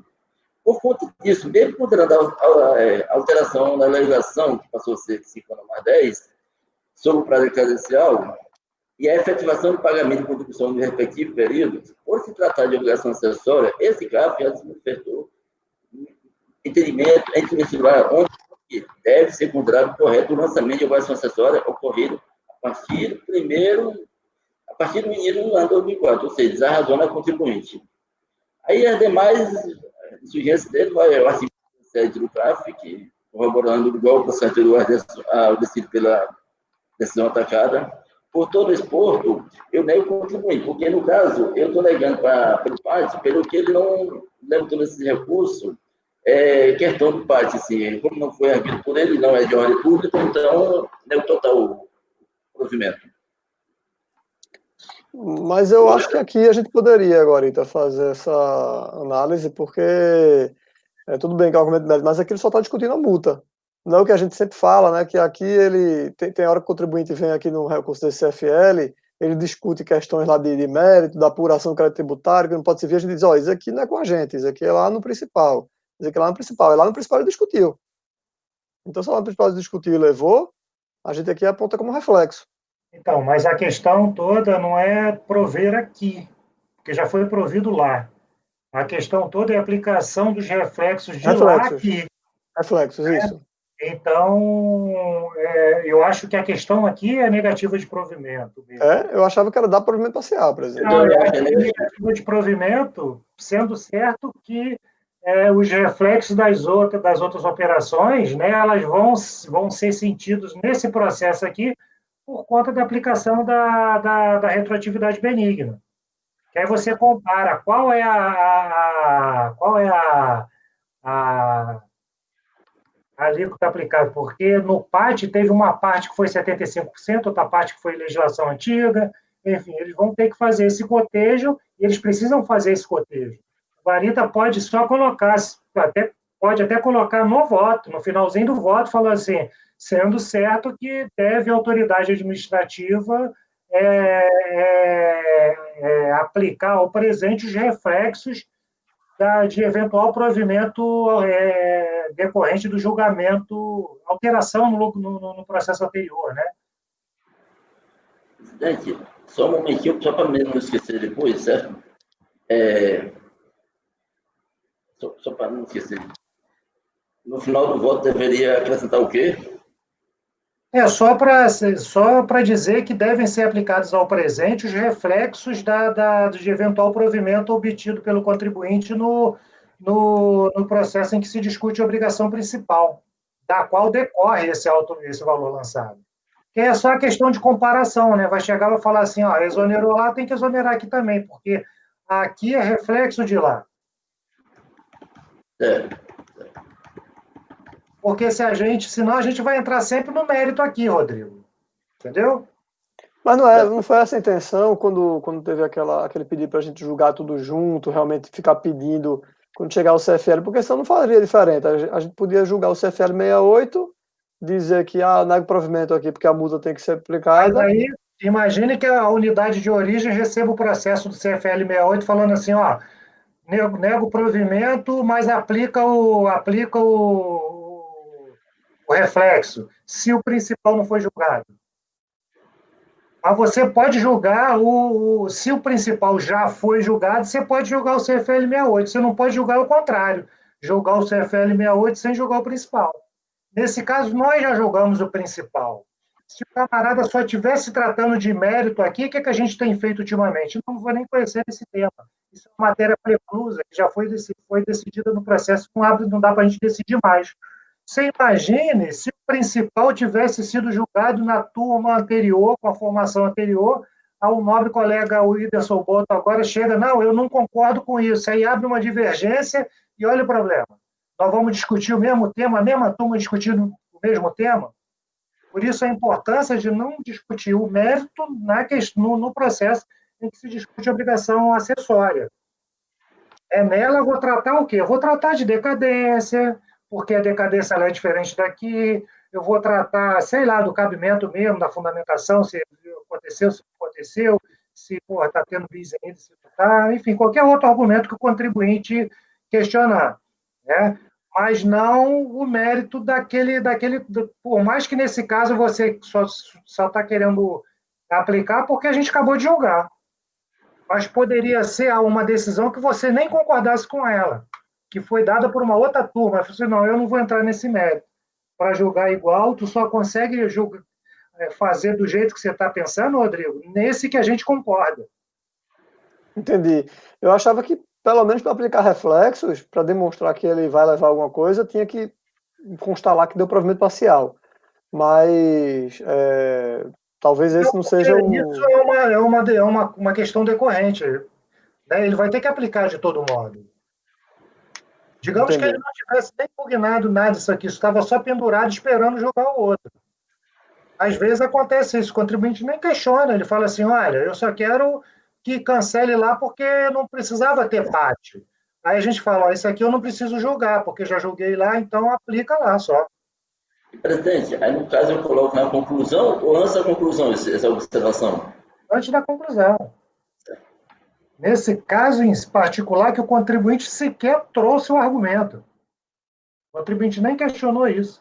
E: Por conta disso, mesmo considerando a alteração na legislação, que passou a ser 5 anos mais 10, sobre o prazo credencial, e a efetivação do pagamento de contribuição no respectivo período, por se tratar de obrigação acessória, esse CAF já se manifestou entendimento entre o vestibular onde deve ser considerado correto o lançamento de obrigação acessória ocorrido a partir do início do ano 2004, ou seja, desarrazou na contribuinte. Aí as demais exigências dele vai ao artigo sede do CAF, que corroborando igual o processo ao decidido pela decisão atacada. Por todo esse ponto, eu nego contribuinte, porque, no caso, eu estou negando pelo PAD, pelo que ele não levantou esse recurso, questão do PAD, assim, como não foi erguido por ele, não é de ordem pública, então, nego total o provimento.
C: Mas eu acho que aqui a gente poderia agora, Ita, fazer essa análise, porque tudo bem que é o argumento médico, mas aqui ele só está discutindo a multa. Não é o que a gente sempre fala, né? Que aqui ele tem hora que o contribuinte vem aqui no recurso desse CFL, ele discute questões lá de mérito, da apuração do crédito tributário, que não pode se ver, a gente diz, ó, isso aqui não é com a gente, isso aqui é lá no principal. Isso aqui é lá no principal. E lá no principal ele discutiu. Então, se lá no principal ele discutiu e levou, a gente aqui aponta como reflexo.
A: Então, mas a questão toda não é prover aqui, porque já foi provido lá. A questão toda é a aplicação dos reflexos de lá
C: Reflexos.
A: aqui.
C: Reflexos, isso.
A: Então, eu acho que a questão aqui é negativa de provimento mesmo.
C: Eu achava que era dar provimento parcial, por exemplo.
A: Não, eu acho que é negativa de provimento, sendo certo que os reflexos das outras operações, né, elas vão ser sentidos nesse processo aqui por conta da aplicação da retroatividade benigna. Que aí você compara qual é a alíquota aplicável, porque no PAT teve uma parte que foi 75%, outra parte que foi legislação antiga, enfim, eles vão ter que fazer esse cotejo, e eles precisam fazer esse cotejo. O Guarita pode só colocar, pode até colocar no voto, no finalzinho do voto, falando assim, sendo certo que deve a autoridade administrativa aplicar ao presente os reflexos de eventual provimento decorrente do julgamento, alteração no processo anterior, né?
E: Presidente, só um momentinho, só para não esquecer depois, certo? Só para não esquecer. No final do voto, deveria acrescentar o quê?
A: Só para dizer que devem ser aplicados ao presente os reflexos de eventual provimento obtido pelo contribuinte no processo em que se discute a obrigação principal, da qual decorre esse valor lançado. Que é só a questão de comparação, né? Vai chegar e vai falar assim, ó, exonerou lá, tem que exonerar aqui também, porque aqui é reflexo de lá. Porque senão a gente vai entrar sempre no mérito aqui, Rodrigo. Entendeu?
C: Mas não foi essa a intenção quando teve aquele pedido para a gente julgar tudo junto, realmente ficar pedindo quando chegar o CFL, porque senão não faria diferente. A gente podia julgar o CFL 68, dizer que nega o provimento aqui porque a multa tem que ser aplicada.
A: Mas aí, imagine que a unidade de origem receba o processo do CFL 68 falando assim, ó, nega o provimento, mas aplica o reflexo, se o principal não foi julgado. Mas você pode julgar, se o principal já foi julgado, você pode julgar o CFL 68. Você não pode julgar o contrário, julgar o CFL 68 sem julgar o principal. Nesse caso, nós já julgamos o principal. Se o camarada só estivesse tratando de mérito aqui, o que a gente tem feito ultimamente? Não vou nem conhecer esse tema. Isso é uma matéria preclusa, que já foi decidida no processo, não dá para a gente decidir mais. Você imagine se o principal tivesse sido julgado na turma anterior, com a formação anterior, o nobre colega Whindersson Boto agora chega, não, eu não concordo com isso, aí abre uma divergência e olha o problema. Nós vamos discutir o mesmo tema, a mesma turma discutindo o mesmo tema. Por isso a importância de não discutir o mérito no processo em que se discute a obrigação acessória. Nela eu vou tratar o quê? Eu vou tratar de decadência, porque a decadência ela é diferente daqui, eu vou tratar, sei lá, do cabimento mesmo, da fundamentação, se aconteceu, se não aconteceu, se está tendo bis ainda, se não está, enfim, qualquer outro argumento que o contribuinte questionar, né? Mas não o mérito por mais que nesse caso você só está querendo aplicar porque a gente acabou de julgar. Mas poderia ser uma decisão que você nem concordasse com ela, que foi dada por uma outra turma. Você falou, não, eu não vou entrar nesse mérito. Para julgar igual, tu só consegue fazer do jeito que você está pensando, Rodrigo, nesse que a gente concorda.
C: Entendi. Eu achava que pelo menos para aplicar reflexos, para demonstrar que ele vai levar alguma coisa, tinha que constar lá que deu provimento parcial. Mas talvez esse não seja
A: Isso é uma questão decorrente, né? Ele vai ter que aplicar de todo modo. Digamos que ele
C: Entendi.
A: não tivesse nem impugnado nada disso aqui, estava só pendurado esperando jogar o outro. Às vezes acontece isso, o contribuinte nem questiona, ele fala assim, olha, eu só quero que cancele lá porque não precisava ter pátio. Aí a gente fala, ó, isso aqui eu não preciso julgar, porque já julguei lá, então aplica lá só.
E: Presidente, aí no caso eu coloco na conclusão ou antes da conclusão essa observação?
A: Antes da conclusão. Nesse caso em particular, que o contribuinte sequer trouxe o argumento. O contribuinte nem questionou isso.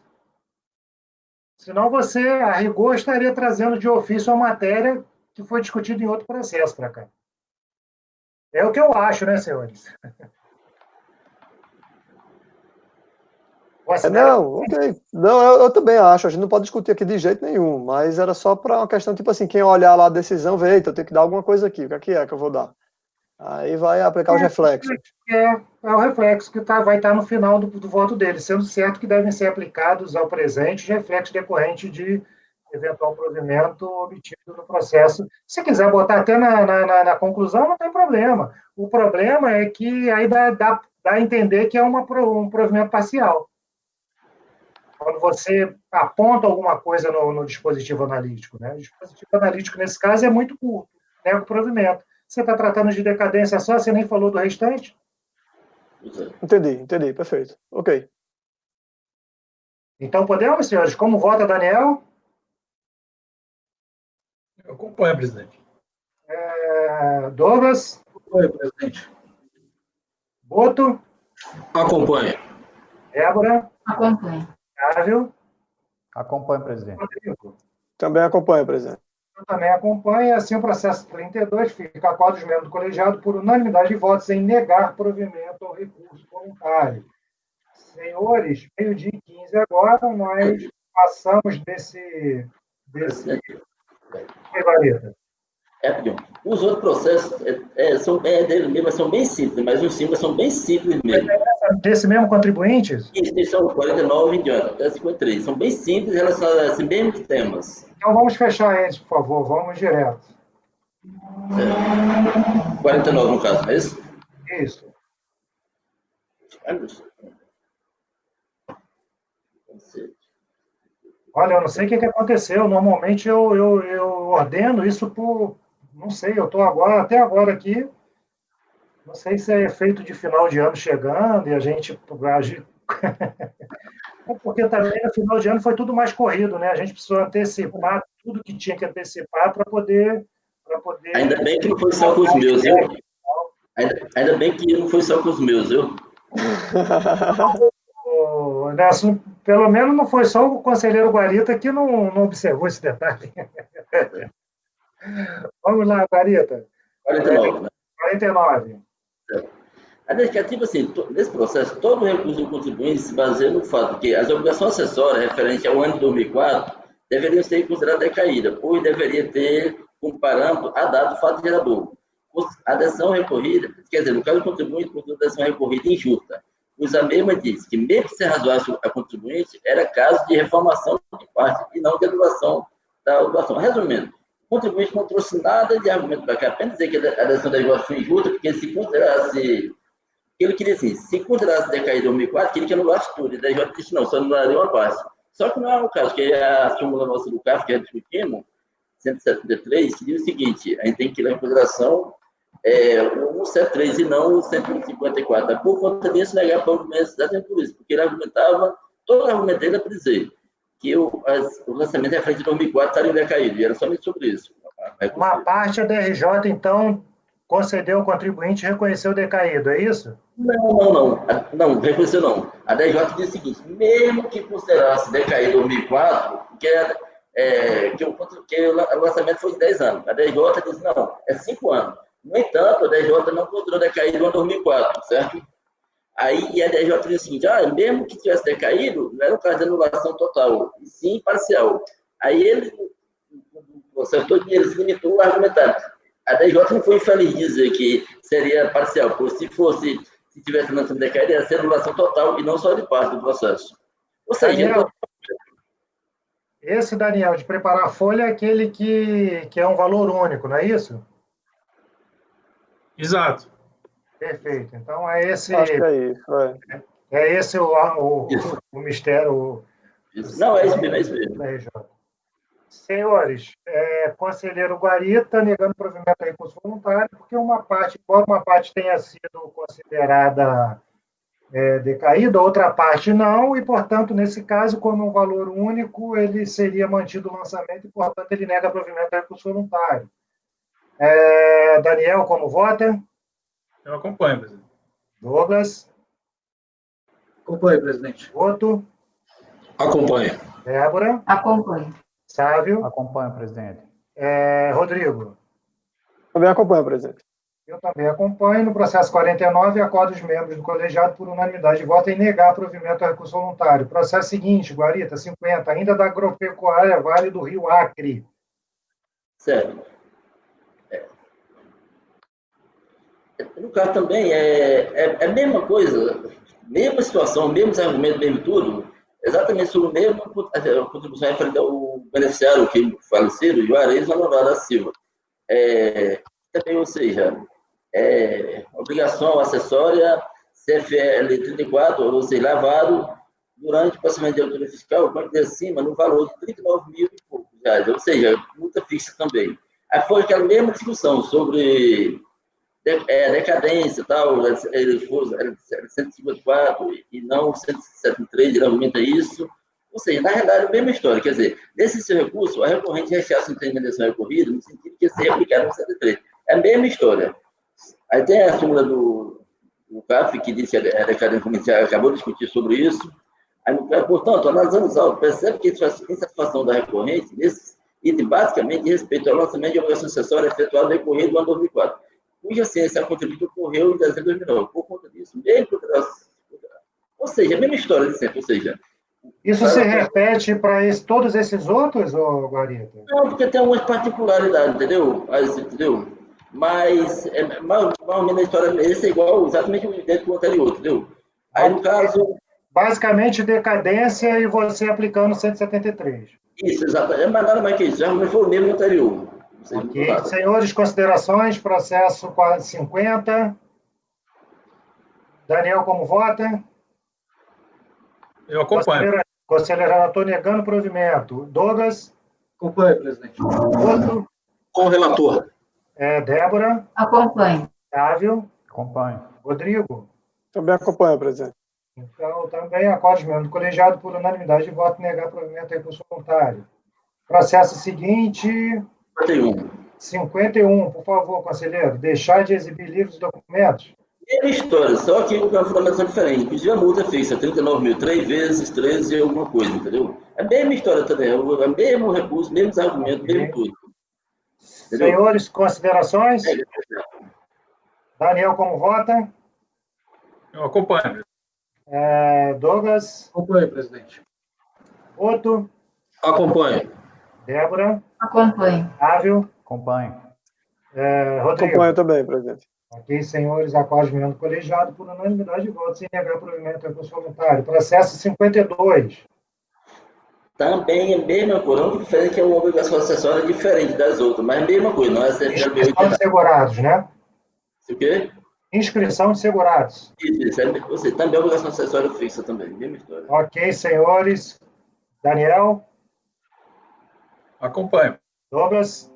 A: Senão você, a rigor, estaria trazendo de ofício a matéria que foi discutida em outro processo para cá. É o que eu acho, né, senhores?
C: Não, ok. Não, eu também acho. A gente não pode discutir aqui de jeito nenhum, mas era só para uma questão, tipo assim, quem olhar lá a decisão, vê, eita, eu tenho que dar alguma coisa aqui. O que é que eu vou dar? Aí vai aplicar os reflexos.
A: É o reflexo que vai estar no final do voto dele, sendo certo que devem ser aplicados ao presente os reflexos decorrentes de eventual provimento obtido no processo. Se quiser botar até na conclusão, não tem problema. O problema é que aí dá a entender que é um provimento parcial. Quando você aponta alguma coisa no dispositivo analítico, né? O dispositivo analítico, nesse caso, é muito curto, nega o provimento. Você está tratando de decadência só, você nem falou do restante?
C: Entendi, perfeito. Ok.
A: Então, podemos, senhores? Como vota Daniel?
D: Eu acompanho, presidente.
A: Douglas?
D: Acompanho, presidente.
A: Boto?
E: Acompanho.
A: Débora?
F: Acompanho.
A: Flávio?
B: Acompanho, presidente.
A: Rodrigo?
C: Também acompanho, presidente.
A: Eu também acompanho. Assim, o processo 32 fica a quadro dos membros do colegiado por unanimidade de votos em negar provimento ao recurso voluntário. Senhores, meio-dia e 15 agora, nós passamos desse Vareta.
E: Os outros processos são dele mesmo, são bem simples, mas os simples são bem simples mesmo.
A: Desse mesmo contribuinte?
E: Isso são 49 em diante, até 53. São bem simples, relacionados a esses mesmos temas.
A: Então vamos fechar eles, por favor, vamos direto.
E: 49 no caso, não é isso?
A: Isso. Olha, eu não sei o que aconteceu. Normalmente eu ordeno isso por. Não sei, eu estou até agora aqui. Não sei se é efeito de final de ano chegando e a gente agir. Porque também no final de ano foi tudo mais corrido, né? A gente precisou antecipar tudo que tinha que antecipar para poder.
E: Ainda bem que não foi só com os meus, viu? Ainda bem que não foi só com os meus, viu?
A: Nelson, pelo menos não foi só o conselheiro Guarita que não observou esse detalhe. Vamos lá, Guarita.
E: 49, né?
A: 49.
E: A dedicativa, assim, nesse processo, todo o recurso do contribuinte se baseia no fato que as obrigações acessórias referentes ao ano de 2004 deveriam ser consideradas decaídas, pois deveria ter como parâmetro a data do fato gerador. A adesão recorrida, quer dizer, no caso do contribuinte, por adesão recorrida injusta, pois a mesma diz que, mesmo que se razoasse a contribuinte, era caso de reformação de parte e não de anulação da obrigação. Resumindo, o contribuinte não trouxe nada de argumento para cá, apenas dizer que a adesão da igual foi injusta, porque se considerasse. Ele queria assim, se considerasse decaído em 2004, queria que anulasse tudo. E daí já disse, não, só anularia uma parte. Só que não é o caso, que a súmula nossa do CAF, que é discutimos, 173, que diz o seguinte, a gente tem que levar em consideração o 173 e não o 154. Por conta disso, negar para o Universidade por isso, porque ele argumentava, todo o argumento dele é para dizer que o lançamento referente de 2004 estaria decaído, e era somente sobre isso.
A: Uma parte da DRJ, então, concedeu ao contribuinte e reconheceu o decaído, é isso?
E: Não, reconheceu não. A DJ diz o seguinte, mesmo que considerasse decaído 2004, que o lançamento foi de 10 anos, a DJ diz não, é 5 anos. No entanto, a DJ não considerou decaído em 2004, certo? Aí a DJ diz o seguinte, mesmo que tivesse decaído, não era um caso de anulação total, e sim parcial. Aí ele, o processo todo, ele se limitou a argumentar A DJ não foi infeliz em dizer que seria parcial, porque se tivesse lançado decaída, ia ser anulação total e não só de parte do processo. Ou seja,
A: Daniel, esse, Daniel, de preparar a folha é aquele que é um valor único, não é isso?
D: Exato.
A: Perfeito. Então, é esse,
C: Acho que é isso.
A: é esse o mistério.
E: não, é isso mesmo, é isso mesmo.
A: Da RJ. Senhores, conselheiro Guarita negando provimento a recurso voluntário, porque embora uma parte tenha sido considerada decaída, outra parte não, e, portanto, nesse caso, como um valor único, ele seria mantido o lançamento e, portanto, ele nega provimento a recurso voluntário. Daniel, como vota?
D: Eu acompanho, presidente.
A: Douglas?
D: Acompanho, presidente.
A: Voto?
D: Acompanho.
A: Débora?
F: Acompanho.
A: Sávio?
B: Acompanho, presidente.
A: Rodrigo?
C: Também acompanho, presidente.
A: Eu também acompanho. No processo 49, acordo os membros do colegiado por unanimidade de voto em negar provimento ao recurso voluntário. Processo seguinte, Guarita, 50, ainda da agropecuária Vale do Rio Acre.
E: Certo. No caso também, é a mesma coisa, mesma situação, mesmos argumentos, mesmo tudo, exatamente sobre o mesmo, a contribuição referente ao beneficiário que falecido, Juarez Honorário da Silva. Também, ou seja, obrigação acessória, CFL 34, ou seja, lavado, durante o processamento de autoria fiscal, quando de acima, no valor de 39 mil e poucos reais, ou seja, multa fixa também. Aí foi aquela mesma discussão sobre decadência e tal, ele foi 154 e não 173, ele aumenta isso. Ou seja, na realidade, a mesma história. Quer dizer, nesse seu recurso, a recorrente rechaça a intermediação recorrida no sentido de que ser aplicado no 103. É a mesma história. Aí tem a súmula do CAF, que diz que a decadência, como a gente acabou de discutir sobre isso. Aí, portanto, analisando os autos, percebe que a insatisfação da recorrente, nesse item, basicamente, diz respeito ao lançamento de obrigação acessória efetuado no decorrer do ano 2004. Cuja ciência contribuinte ocorreu em dezembro de 2009. Por conta disso, mesmo ou seja, a mesma história de sempre, ou seja...
A: Isso se repete para todos esses outros, Guarita?
E: Não, porque tem algumas particularidades, entendeu? Entendeu? Mas, mais ou menos a história, esse é igual, exatamente o idêntico ao anterior, entendeu? Aí, no caso...
A: Basicamente, decadência e você aplicando 173.
E: Isso, exatamente. Mas nada mais que isso. Já não foi o mesmo anterior.
A: Ok. Senhores, considerações, processo 50. Daniel, como vota?
D: Eu acompanho.
A: Conselheiro relator negando provimento. Douglas?
D: Acompanho, presidente.
A: Outro?
D: Com o relator.
A: Débora?
F: Acompanho.
A: Sávio?
B: Acompanho.
A: Rodrigo?
C: Também acompanho, presidente.
A: Então, também acordo membro do colegiado por unanimidade de voto negar provimento a recurso voluntário. Processo seguinte... 51, por favor, conselheiro. Deixar de exibir livros e documentos.
E: Mesma história, só que o fundamentação é diferente. Inclusive, a multa é fixa, 39 mil, 3 vezes, 13 e alguma coisa, entendeu? É a mesma história também, é o mesmo recurso, mesmos argumentos, mesmo tudo. Entendeu?
A: Senhores, considerações? Daniel, como vota?
D: Eu acompanho.
A: Douglas?
D: Acompanho, presidente.
A: Outro?
D: Acompanho.
A: Débora?
F: Acompanho.
A: Sávio?
B: Acompanho.
A: Rodrigo?
C: Acompanho também, presidente.
A: Ok, senhores, acordo membro do colegiado por unanimidade de votos sem negar provimento a recurso voluntário. Processo 52.
E: Também é a mesma coisa, a única diferença é que é uma obrigação acessória diferente das outras, mas é a mesma coisa, não é
A: Inscrição de segurados, né?
E: O quê?
A: Inscrição de segurados.
E: Isso, ou seja, também é obrigação acessória fixa também, mesma história.
A: Ok, senhores. Daniel?
D: Acompanho.
A: Douglas?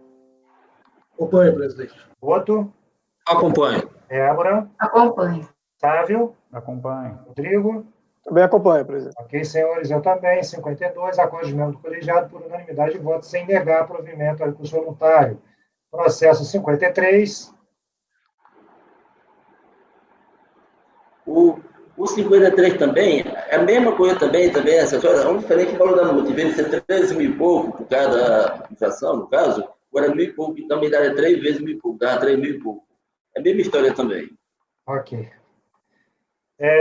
D: Acompanho, presidente.
A: Outro?
D: Acompanho.
A: Débora?
F: Acompanho.
A: Sávio?
B: Acompanho.
A: Rodrigo?
C: Também acompanho, presidente.
A: Ok, senhores, eu também. 52, acordo de membro do colegiado por unanimidade de votos sem negar provimento ao recurso voluntário. Processo 53.
E: O 53 também, é a mesma coisa também, acessória, é um diferente do valor da multa. Em vez de ser 13 mil e pouco por cada infração, no caso, agora 1.000 e pouco, então me dá 3 vezes 1.000 e pouco, dá 3 mil e pouco. É a mesma história também.
A: Ok.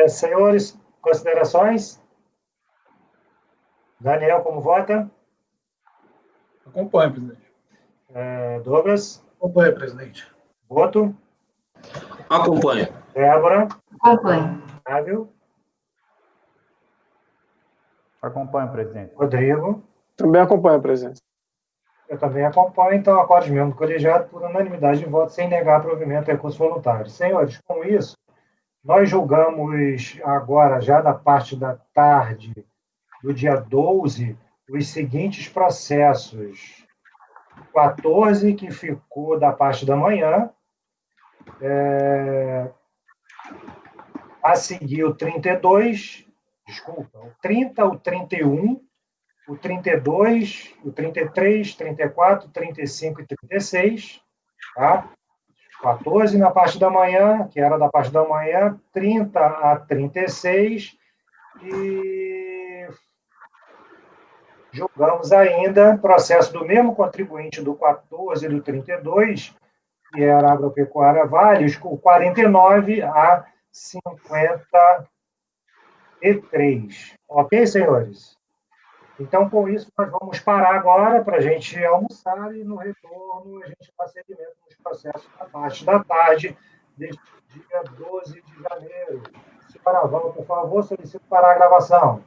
A: Senhores, considerações? Daniel, como vota?
D: Acompanho, presidente.
A: Douglas?
D: Acompanho, presidente.
A: Boto,
D: Acompanho.
A: Débora,
F: Acompanho.
A: Flávio,
B: Acompanho, presidente.
A: Rodrigo.
C: Também acompanho, presidente.
A: Eu também acompanho, então, acordo de membro do colegiado por unanimidade de voto, sem negar provimento a recurso voluntário. Senhores, com isso, nós julgamos agora, já da parte da tarde do dia 12, os seguintes processos. 14, que ficou da parte da manhã, a seguir o 32, desculpa, o 30, o 31, o 32, o 33, 34, 35 e 36, tá? 14 na parte da manhã, que era da parte da manhã, 30 a 36, e julgamos ainda processo do mesmo contribuinte do 14 e do 32, que era agropecuária Vales, com 49 a 53. Ok, senhores? Então, com isso, nós vamos parar agora para a gente almoçar e, no retorno, a gente dá seguimento nos processos da parte da tarde deste dia 12 de janeiro. Senhora Val, por favor, solicito parar a gravação.